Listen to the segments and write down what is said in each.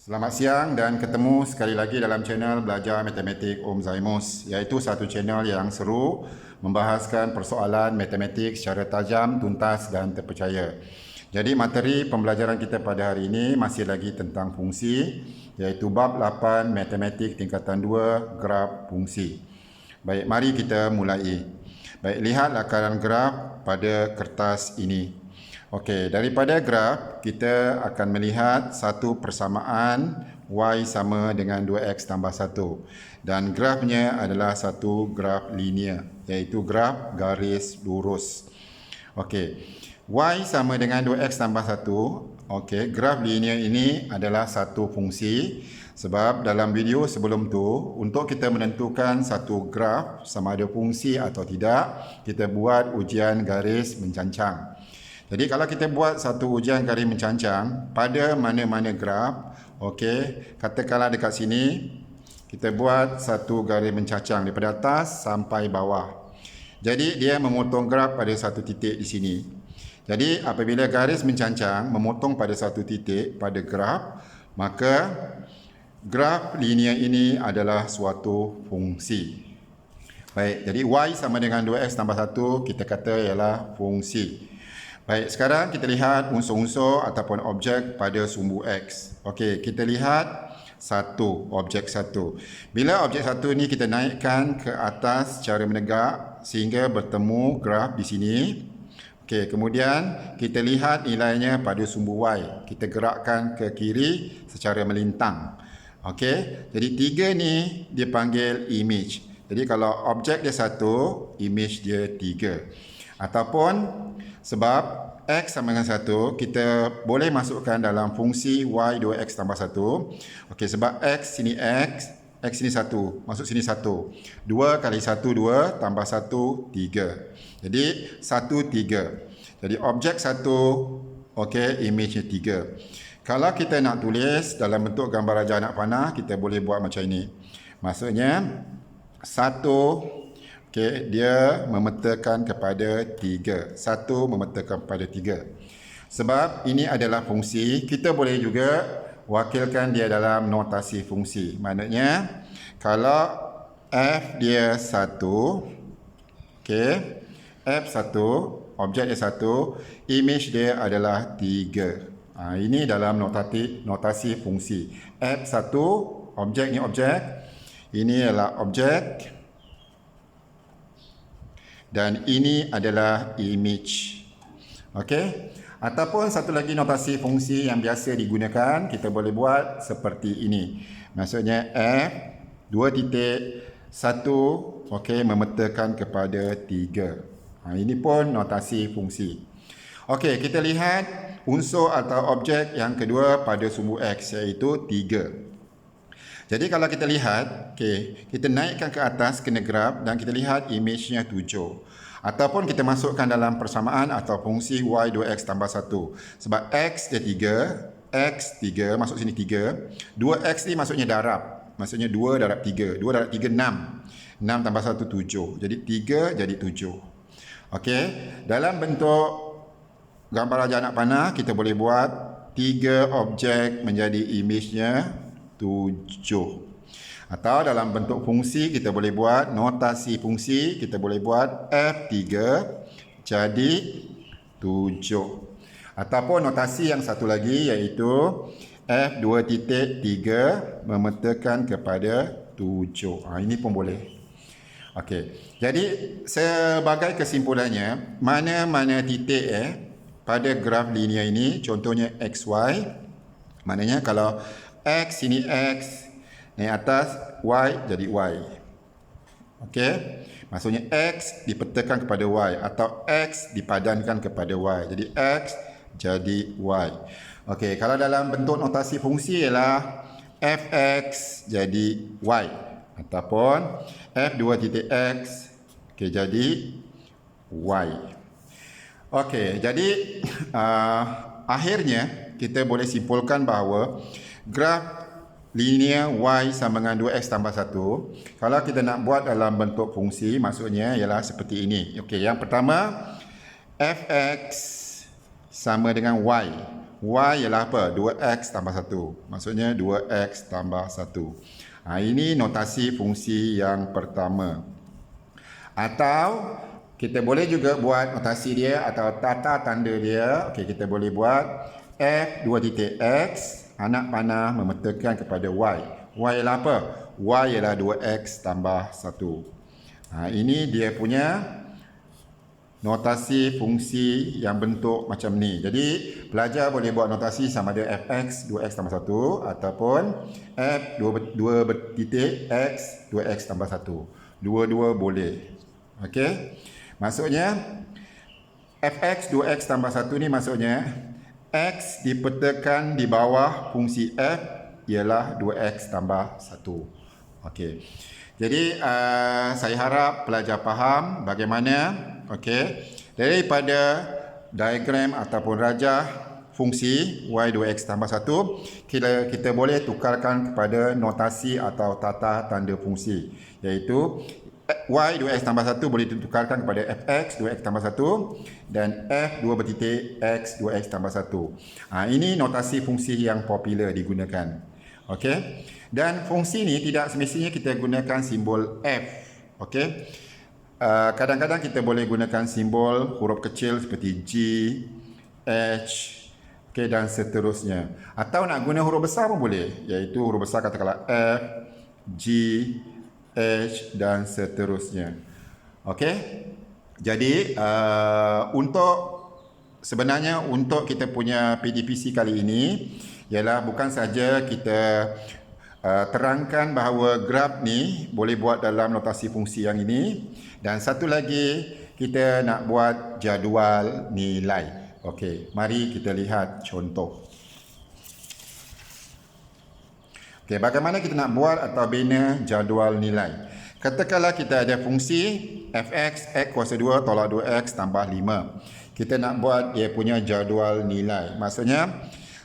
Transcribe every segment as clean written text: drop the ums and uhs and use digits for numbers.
Selamat siang dan ketemu sekali lagi dalam channel Belajar Matematik Om Zaimus, iaitu satu channel yang seru membahaskan persoalan matematik secara tajam, tuntas dan terpercaya. Jadi materi pembelajaran kita pada hari ini masih lagi tentang fungsi, iaitu bab 8 Matematik tingkatan 2 graf fungsi. Baik, mari kita mulai. Baik, lihat lakaran graf pada kertas ini. Okey, daripada graf, kita akan melihat satu persamaan y sama dengan 2x tambah 1. Dan grafnya adalah satu graf linear, iaitu graf garis lurus. Okey, y sama dengan 2x tambah 1. Okey, graf linear ini adalah satu fungsi. Sebab dalam video sebelum tu, untuk kita menentukan satu graf sama ada fungsi atau tidak, kita buat ujian garis mencancang. Jadi kalau kita buat satu ujian garis mencancang pada mana-mana graf, okey, katakanlah dekat sini kita buat satu garis mencancang daripada atas sampai bawah. Jadi dia memotong graf pada satu titik di sini. Jadi apabila garis mencancang memotong pada satu titik pada graf, maka graf linear ini adalah suatu fungsi. Baik, jadi y sama dengan 2x tambah 1 kita kata ialah fungsi. Baik, sekarang kita lihat unsur-unsur ataupun objek pada sumbu X. Okey, kita lihat objek satu. Bila objek satu ni kita naikkan ke atas secara menegak sehingga bertemu graf di sini. Okey, kemudian kita lihat nilainya pada sumbu Y. Kita gerakkan ke kiri secara melintang. Okey, jadi 3 ni dia panggil image. Jadi kalau objek dia 1, image dia 3. Ataupun sebab x sama dengan 1, kita boleh masukkan dalam fungsi y 2x tambah 1. Okey, sebab x sini x sini 1, masuk sini 1. 2 kali 1, 2, tambah 1, 3. Jadi 1, 3. Jadi objek 1, okey, image-nya 3. Kalau kita nak tulis dalam bentuk gambar raja anak panah, kita boleh buat macam ini. Maksudnya 1, okey, dia memetakan kepada 3. 1 memetakan kepada 3. Sebab ini adalah fungsi, kita boleh juga wakilkan dia dalam notasi fungsi. Maknanya, kalau f dia 1, okey, f1, objek dia 1, image dia adalah 3. Ini dalam notasi fungsi. f1, objek ni objek, ini adalah objek, dan ini adalah image. Okey? Ataupun satu lagi notasi fungsi yang biasa digunakan, kita boleh buat seperti ini. Maksudnya f 2 titik 1, okey, memetakan kepada 3. Ini pun notasi fungsi. Okey, kita lihat unsur atau objek yang kedua pada sumbu x, iaitu 3. Jadi kalau kita lihat, okay, kita naikkan ke atas kena graf dan kita lihat image-nya 7. Ataupun kita masukkan dalam persamaan atau fungsi y 2x tambah 1. Sebab x dia 3, x 3, masuk sini 3. 2x ni maksudnya darab. Maksudnya 2 darab 3. 2 darab 3, 6. 6 tambah 1, 7. Jadi 3 jadi 7. Okey, dalam bentuk gambar raja anak panah, kita boleh buat 3 objek menjadi image-nya 7. Atau dalam bentuk fungsi, kita boleh buat notasi fungsi, kita boleh buat F3 jadi 7. Ataupun notasi yang satu lagi, iaitu F2.3 memetakan kepada 7. Ini pun boleh. Okey, jadi sebagai kesimpulannya, mana-mana titik pada graf linear ini, contohnya XY, maknanya kalau x sini x, naik atas y jadi y. Okey, maksudnya x dipetakan kepada y atau x dipadankan kepada y. Jadi x jadi y. Okey, kalau dalam bentuk notasi fungsi ialah fx jadi y ataupun f2.x, okey, jadi y. Okey, jadi akhirnya kita boleh simpulkan bahawa graf linear y sama dengan 2x tambah 1, kalau kita nak buat dalam bentuk fungsi, maksudnya ialah seperti ini. Okey, yang pertama, fx sama dengan y. Y ialah apa? 2X tambah 1. Maksudnya 2X tambah 1. Ini notasi fungsi yang pertama. Atau kita boleh juga buat notasi dia atau tata tanda dia. Okey, kita boleh buat F 2 titik X, anak panah memetakan kepada Y. Y ialah apa? Y ialah 2X tambah 1. Ini dia punya notasi fungsi yang bentuk macam ni. Jadi pelajar boleh buat notasi sama ada fx 2x tambah 1 ataupun f 2 titik x 2x tambah 1. Dua-dua boleh. Okey. Maksudnya fx 2x tambah 1 ni maksudnya x dipetakan di bawah fungsi f ialah 2x tambah 1. Okey. Jadi saya harap pelajar faham bagaimana daripada diagram ataupun rajah fungsi y2x tambah 1 kita boleh tukarkan kepada notasi atau tata tanda fungsi, iaitu y2x tambah 1 boleh ditukarkan kepada fx 2x tambah 1 dan f 2 bertitik x 2x tambah 1. Ini notasi fungsi yang popular digunakan. Okey. Dan fungsi ni tidak semestinya kita gunakan simbol F. Okey. Kadang-kadang kita boleh gunakan simbol huruf kecil seperti G, H, okay, dan seterusnya. Atau nak guna huruf besar pun boleh, iaitu huruf besar katakanlah F, G, H dan seterusnya. Okey. Jadi sebenarnya untuk kita punya PDPC kali ini ialah bukan saja kita terangkan bahawa graf ni boleh buat dalam notasi fungsi yang ini, dan satu lagi kita nak buat jadual nilai. Okey, mari kita lihat contoh. Okey, bagaimana kita nak buat atau bina jadual nilai? Katakanlah kita ada fungsi fx x kuasa 2 tolak 2x tambah 5. Kita nak buat dia punya jadual nilai. Maksudnya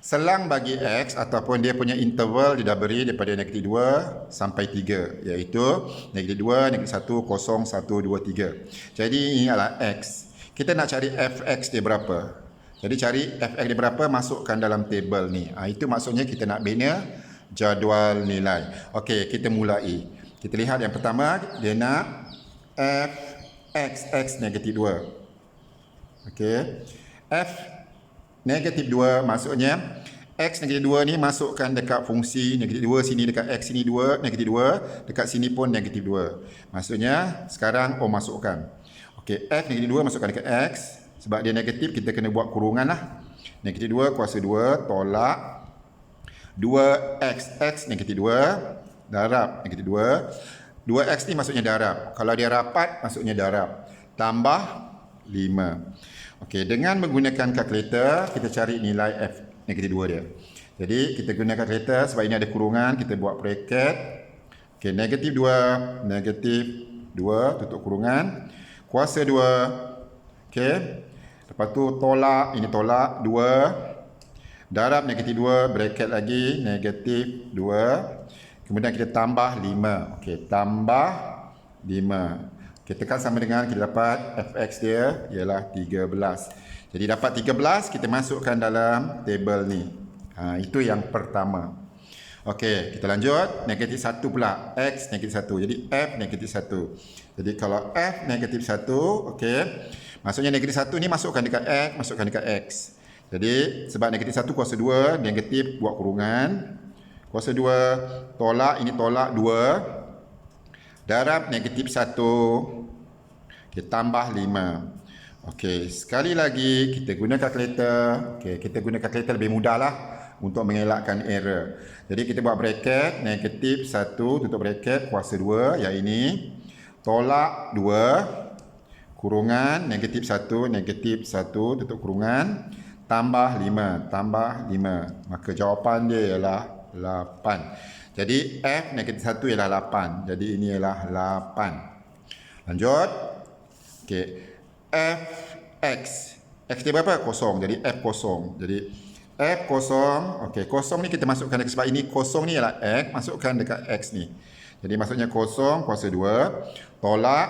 selang bagi x ataupun dia punya interval dia dah beri daripada negatif 2 sampai 3, iaitu negatif 2, negatif 1, 0, 1, 2, 3. Jadi ini adalah x. Kita nak cari fx dia berapa. Jadi cari fx dia berapa, masukkan dalam tabel ni. Itu maksudnya kita nak bina jadual nilai. Okey, kita mulai. Kita lihat yang pertama, dia nak fx, x negatif 2. Okey. F negatif 2 maksudnya x negatif 2 ni masukkan dekat fungsi negatif 2 sini, dekat x sini 2, negatif 2, dekat sini pun negatif 2. Maksudnya sekarang masukkan. Okey, f negatif 2 masukkan dekat x. Sebab dia negatif, kita kena buat kurungan lah. Negatif 2 kuasa 2 tolak 2x, x negatif 2 darab negatif 2. 2x ni maksudnya darab. Kalau dia rapat maksudnya darab. Tambah 5. Okey, dengan menggunakan kalkulator kita cari nilai f negatif 2 dia. Jadi kita guna kalkulator sebab ini ada kurungan, kita buat bracket. Okey, negatif 2, negatif 2 tutup kurungan, kuasa 2. Okey. Lepas tu tolak, ini tolak 2 darab negatif 2, bracket lagi negatif 2. Kemudian kita tambah 5. Okey, tambah 5. Kita tekan sama dengan, kita dapat fx dia ialah 13. Jadi dapat 13, kita masukkan dalam tabel ni. Itu yang pertama. Okey, kita lanjut. Negatif 1 pula. X negatif 1. Jadi f negatif 1. Jadi kalau f negatif 1, okey, maksudnya negatif 1 ni masukkan dekat x, masukkan dekat x. Jadi sebab negatif 1 kuasa 2, negatif buat kurungan. Kuasa 2 tolak, ini tolak 2. Darab negatif 1. Kita tambah 5. Okey, sekali lagi kita guna kalkulator. Okey, kita guna kalkulator lebih mudahlah untuk mengelakkan error. Jadi kita buat bracket negatif 1 tutup bracket kuasa 2 yang ini tolak 2 kurungan negatif 1 tutup kurungan tambah 5 tambah 5. Maka jawapan dia ialah 8. Jadi f negatif 1 ialah 8. Jadi ini ialah 8. Lanjut. Okey. Fx. X dia berapa? Kosong. Jadi f kosong. Jadi f kosong. Okey, kosong ni kita masukkan dekat, sebab ini kosong ni ialah x, masukkan dekat x ni. Jadi maksudnya kosong kuasa 2 tolak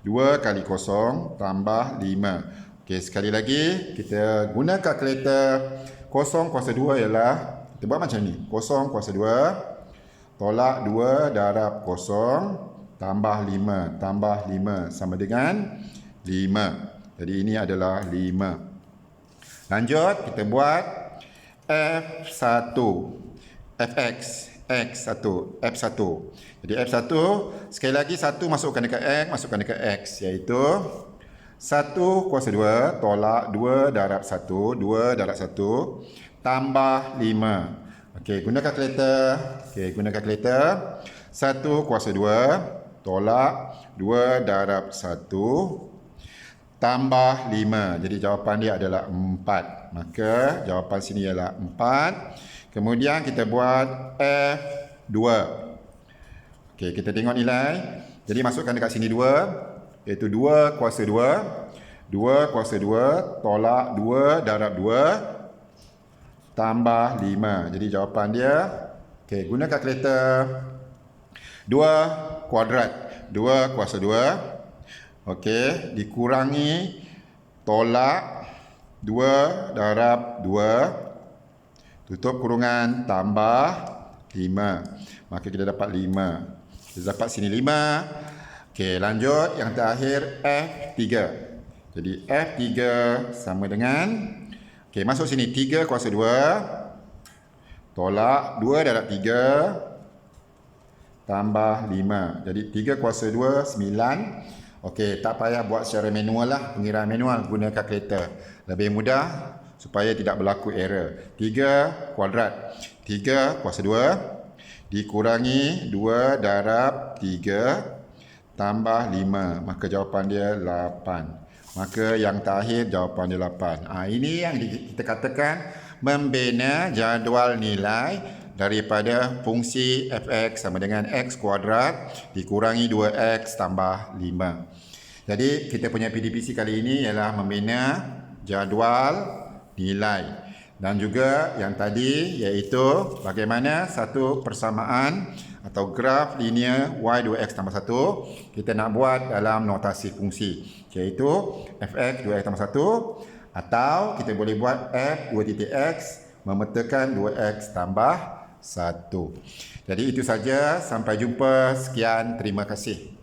2 kali kosong tambah 5. Okey, sekali lagi kita guna kalkulator. kosong kuasa 2 ialah, kita buat macam ni. Kosong kuasa 2 tolak 2 darab kosong tambah 5 sama dengan 5. Jadi ini adalah 5. Lanjut, kita buat F1 Fx X1 F1. Jadi F1 sekali lagi 1 masukkan dekat X iaitu 1 kuasa 2 tolak 2 darab 1 tambah 5. Okey, guna kalkulator. 1 kuasa 2 tolak 2 darab 1 tambah 5. Jadi jawapan dia adalah 4. Maka jawapan sini ialah 4. Kemudian kita buat F2. Okey, kita tengok nilai. Jadi masukkan dekat sini 2. Iaitu 2 kuasa 2. 2 kuasa 2 tolak 2 darab 2 tambah 5. Jadi jawapan dia, okey, guna kalkulator. 2 kuadrat. 2 kuasa 2. Okey, dikurangi tolak 2 darab 2. Tutup kurungan tambah 5. Maka kita dapat 5. Kita dapat sini 5. Okey, lanjut yang terakhir F3. Jadi F3 sama dengan, okey, masuk sini 3 kuasa 2 tolak 2 darab 3 tambah 5. Jadi 3 kuasa 2 9. Okey, tak payah buat secara manual lah, pengiraan manual, guna kalkulator. Lebih mudah supaya tidak berlaku error. 3 kuadrat. 3 kuasa 2 dikurangi 2 darab 3 tambah 5. Maka jawapan dia 8. Maka yang terakhir jawapan dia 8. Ini yang kita katakan membina jadual nilai daripada fungsi fx sama dengan x kuadrat dikurangi 2x tambah 5. Jadi kita punya PDPC kali ini ialah membina jadual nilai. Dan juga yang tadi iaitu bagaimana satu persamaan atau graf linear y2x tambah 1 kita nak buat dalam notasi fungsi, iaitu fx 2x tambah 1 atau kita boleh buat f 2 titik x memetakan 2x tambah 1. Jadi itu saja, sampai jumpa, sekian, terima kasih.